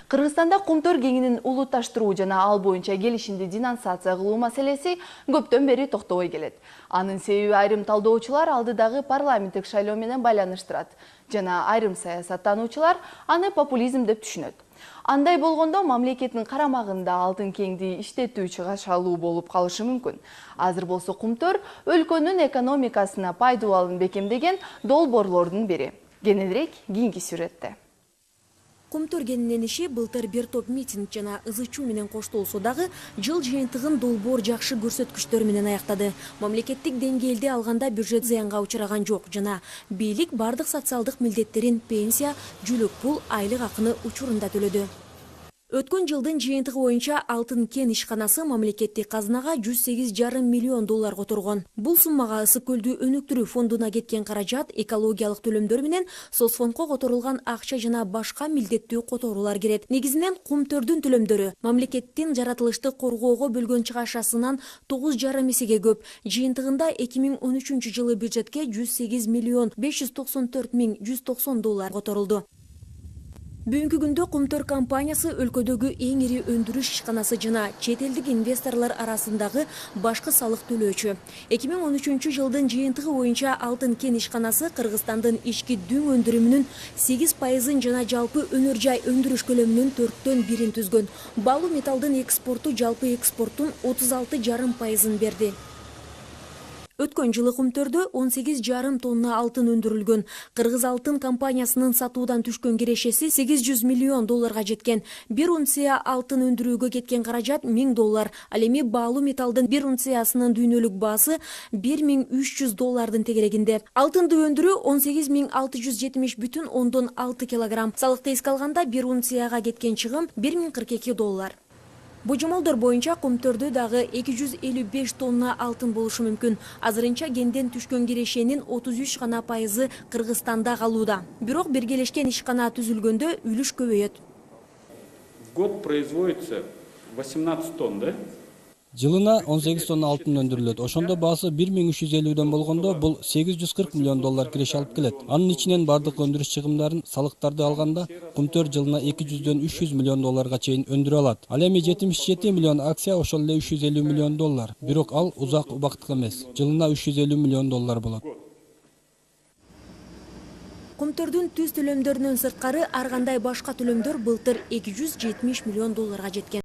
Кыргызстанда кумтөр кеңинин улутташтыруу жана ал боюнча келишимди денонсация кылуу маселеси көптөн бери токтобой келет. Анын себеби айрым талдоочулар алдыдагы парламенттик шайлоо менен байланыштырат жана айрым саясаттануучулар аны популизм деп түшүнөт. Андай болгондо мамлекеттин карамагында алтын кеңди иштетүү чыгаша алуу болуп калышы мүмкүн. Азыр болсо кумтөр өлкөнүн экономикасына пайдаланууну бекемдеген долбоорлордун бири. Кененирээк кийинки сюжетте. Кумтөр кенинин иши былтыр бир топ митинг жана ызы-чуу менен коштолсо дагы жыл жыйынтыгын долбоор жакшы көрсөткүчтөр менен аяктады. Мамлекеттик деңгээлде алганда бюджет зыянга учураган жок жана бийлик бардык социалдык милдеттерин пенсия, жүлөк пул, айлык акыны учурунда төлөдү. Өткөн жылдын жыйынтыгы боюнча алтын кен ишканасы мамлекеттик казынага 108,5 миллион доллар которгон. Бул суммага ысык көлдү өнүктүрүү фондуна кеткен каражат, экологиялык төлөмдөр менен соцфондко которулган акча жана башка милдеттүү которуулар кирет. Негизинен кумтөрдүн төлөмдөрү мамлекеттин жаратылышты коргоого бөлгөн чыгашасынан 9,5 эсеге көп. Жыйынтыгында 2013 жылы бюджетке 108 миллион 594 миң 190 доллар которулду. Бүгүнкү күндө кумтөр компаниясы өлкөдөгү эң ири өндүрүш ишканасы жана чет элдик инвесторлор арасындагы башкы салык төлөөчү. 2013 жылдын жыйынтыгы боюнча алтын кен ишканасы Кыргызстандын ички дүң өндүрүмүнүн 8% жана жалпы өнөр жай өндүрүш көлөмүнүн 1/4 түзгөн. Балуу металлдын экспорту жалпы экспорттун 36,5% берди. Өткөн жылы кумтөрдө 18,5 тонна алтын өндүрүлгөн. Кыргыз алтын компаниясынын сатуудан түшкөн кирешеси 800 миллион долларга жеткен. 1 унция алтын өндүрүүгө кеткен каражат 1000 доллар. Ал эми баалуу металлдын 1 унциясынын дүйнөлүк баасы 1300 доллардын тегерегинде. Алтынды өндүрүү 18670,6 килограмм. Салыкты эске алганда 1 унцияга кеткен чыгым 1042 доллар. Божомолдор боюнча кумтөрдө дагы 255 тонна алтын болушу мүмкүн. Азырынча кенден түшкөн кирешенин 33 гана пайызы Кыргызстанда калууда. Бирок биргелешкен ишкана түзүлгөндө үлүш көбөйөт. В год производится 18 тонн, да? Жылына 18 тонна алтын өндүрүлөт. Ошондо баасы 1350дөн болгондо бул 840 миллион доллар киреше алып келет. Анын ичинен бардык өндүрүш чыгымдарын, салыктарды алганда кумтөр жылына 200дөн 300 миллион долларга чейин өндүрө алат. Ал эми 77 миллион акция ошол эле 350 миллион доллар. Бирок ал узак убакыттык эмес. Жылына 350 миллион доллар болот. Кумтөрдүн түз төлөмдөрүнөн сырткары ар кандай башка төлөмдөр былтыр 270 миллион долларга жеткен.